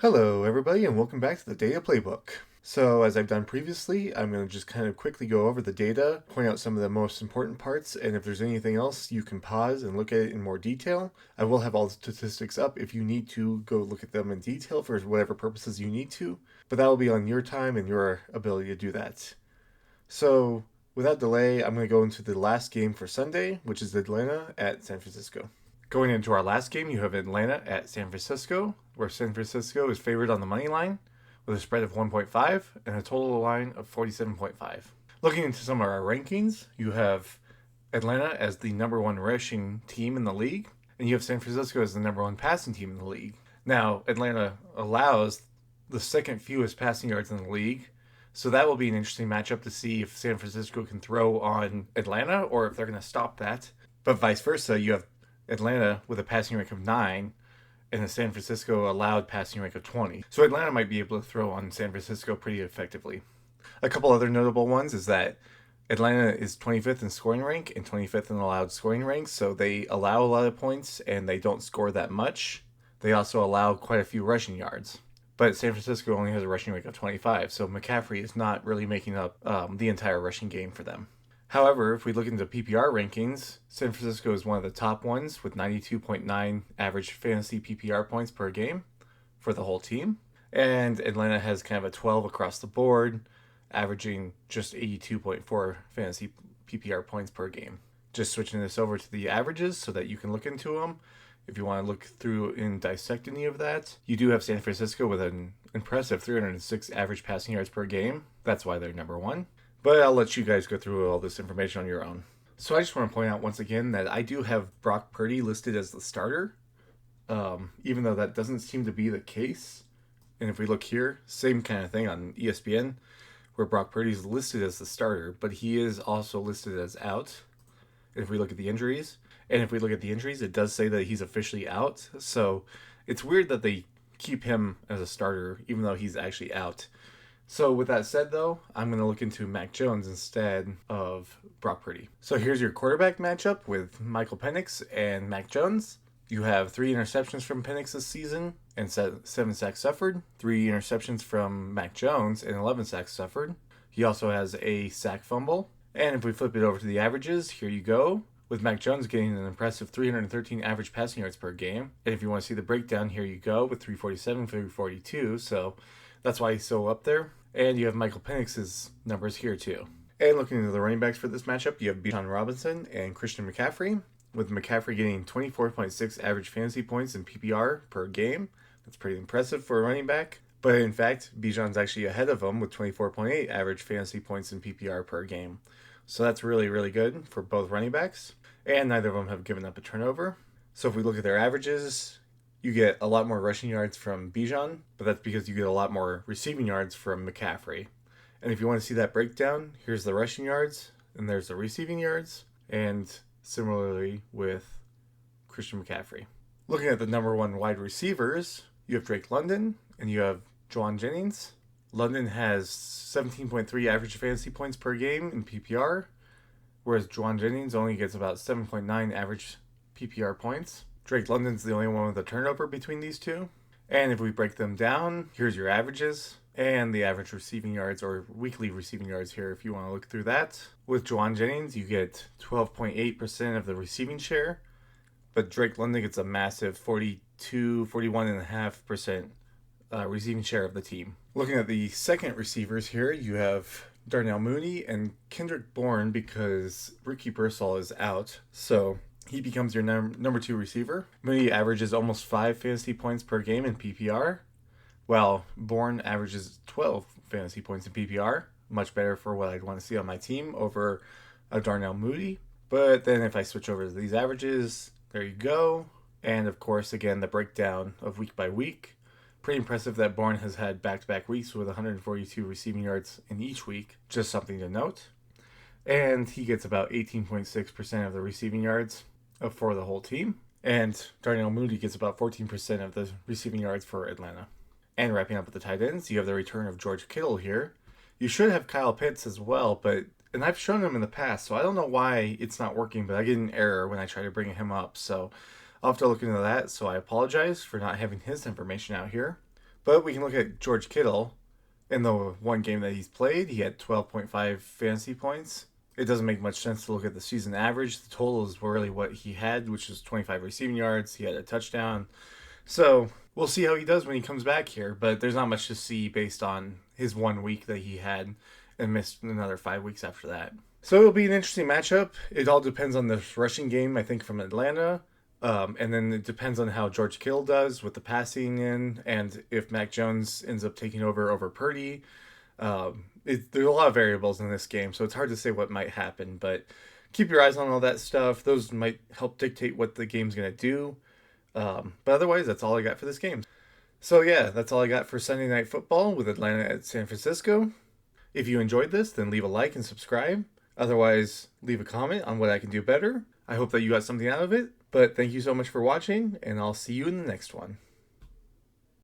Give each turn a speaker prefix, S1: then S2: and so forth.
S1: Hello, everybody, and welcome back to the Data Playbook. So, as I've done previously, I'm going to just kind of quickly go over the data, point out some of the most important parts, and if there's anything else, you can pause and look at it in more detail. I will have all the statistics up if you need to go look at them in detail for whatever purposes you need to, but that will be on your time and your ability to do that. So, without delay, I'm going to go into the last game for Sunday, which is Atlanta at San Francisco. Going into our last game, you have Atlanta at San Francisco, where San Francisco is favored on the money line with a spread of 1.5 and a total line of 47.5. Looking into some of our rankings, you have Atlanta as the number one rushing team in the league, and you have San Francisco as the number one passing team in the league. Now, Atlanta allows the second fewest passing yards in the league, so that will be an interesting matchup to see if San Francisco can throw on Atlanta or if they're going to stop that. But vice versa, you have Atlanta with a passing rank of 9 and a San Francisco allowed passing rank of 20. So Atlanta might be able to throw on San Francisco pretty effectively. A couple other notable ones is that Atlanta is 25th in scoring rank and 25th in allowed scoring rank, so they allow a lot of points and they don't score that much. They also allow quite a few rushing yards. But San Francisco only has a rushing rank of 25, so McCaffrey is not really making up the entire rushing game for them. However, if we look into PPR rankings, San Francisco is one of the top ones with 92.9 average fantasy PPR points per game for the whole team. And Atlanta has kind of a 12 across the board, averaging just 82.4 fantasy PPR points per game. Just switching this over to the averages so that you can look into them. If you want to look through and dissect any of that, you do have San Francisco with an impressive 306 average passing yards per game. That's why they're number one. But I'll let you guys go through all this information on your own. So I just want to point out once again that I do have Brock Purdy listed as the starter, even though that doesn't seem to be the case. And if we look here, same kind of thing on ESPN, where Brock Purdy is listed as the starter, but he is also listed as out. If we look at the injuries, it does say that he's officially out. So it's weird that they keep him as a starter, even though he's actually out. So with that said, though, I'm going to look into Mac Jones instead of Brock Purdy. So here's your quarterback matchup with Michael Penix and Mac Jones. You have 3 interceptions from Penix this season and 7 sacks suffered. 3 interceptions from Mac Jones and 11 sacks suffered. He also has a sack fumble. And if we flip it over to the averages, here you go. With Mac Jones getting an impressive 313 average passing yards per game. And if you want to see the breakdown, here you go with 347, 342. So that's why he's so up there. And you have Michael Penix's numbers here too. And looking into the running backs for this matchup, you have Bijan Robinson and Christian McCaffrey, with McCaffrey getting 24.6 average fantasy points in PPR per game. That's pretty impressive for a running back. But in fact, Bijan's actually ahead of him with 24.8 average fantasy points in PPR per game. So that's really, really good for both running backs. And neither of them have given up a turnover. So if we look at their averages, you get a lot more rushing yards from Bijan, but that's because you get a lot more receiving yards from McCaffrey. And if you want to see that breakdown, here's the rushing yards, and there's the receiving yards, and similarly with Christian McCaffrey. Looking at the number one wide receivers, you have Drake London, and you have Juwan Jennings. London has 17.3 average fantasy points per game in PPR, whereas Juwan Jennings only gets about 7.9 average PPR points. Drake London's the only one with a turnover between these two. And if we break them down, here's your averages and the average receiving yards or weekly receiving yards here if you want to look through that. With Juwan Jennings, you get 12.8% of the receiving share, but Drake London gets a massive 41.5% receiving share of the team. Looking at the second receivers here, you have Darnell Mooney and Kendrick Bourne because Ricky Pearsall is out. So he becomes your number 2 receiver. Mooney averages almost 5 fantasy points per game in PPR, while Bourne averages 12 fantasy points in PPR. Much better for what I'd want to see on my team over a Darnell Mooney. But then if I switch over to these averages, there you go. And of course, again, the breakdown of week by week. Pretty impressive that Bourne has had back-to-back weeks with 142 receiving yards in each week. Just something to note. And he gets about 18.6% of the receiving yards for the whole team. And Darnell Mooney gets about 14% of the receiving yards for Atlanta. And wrapping up with the tight ends, you have the return of George Kittle here. You should have Kyle Pitts as well, and I've shown him in the past, so I don't know why it's not working, but I get an error when I try to bring him up. So I'll have to look into that, so I apologize for not having his information out here. But we can look at George Kittle. In the one game that he's played, he had 12.5 fantasy points. It doesn't make much sense to look at the season average. The total is really what he had, which was 25 receiving yards. He had a touchdown. So we'll see how he does when he comes back here. But there's not much to see based on his 1 week that he had and missed another 5 weeks after that. So it'll be an interesting matchup. It all depends on the rushing game, I think, from Atlanta. And then it depends on how George Kittle does with the passing in, and if Mac Jones ends up taking over Purdy. There's a lot of variables in this game, so it's hard to say what might happen. But keep your eyes on all that stuff. Those might help dictate what the game's going to do. But otherwise, that's all I got for this game. So yeah, that's all I got for Sunday Night Football with Atlanta at San Francisco. If you enjoyed this, then leave a like and subscribe. Otherwise, leave a comment on what I can do better. I hope that you got something out of it. But thank you so much for watching, and I'll see you in the next one.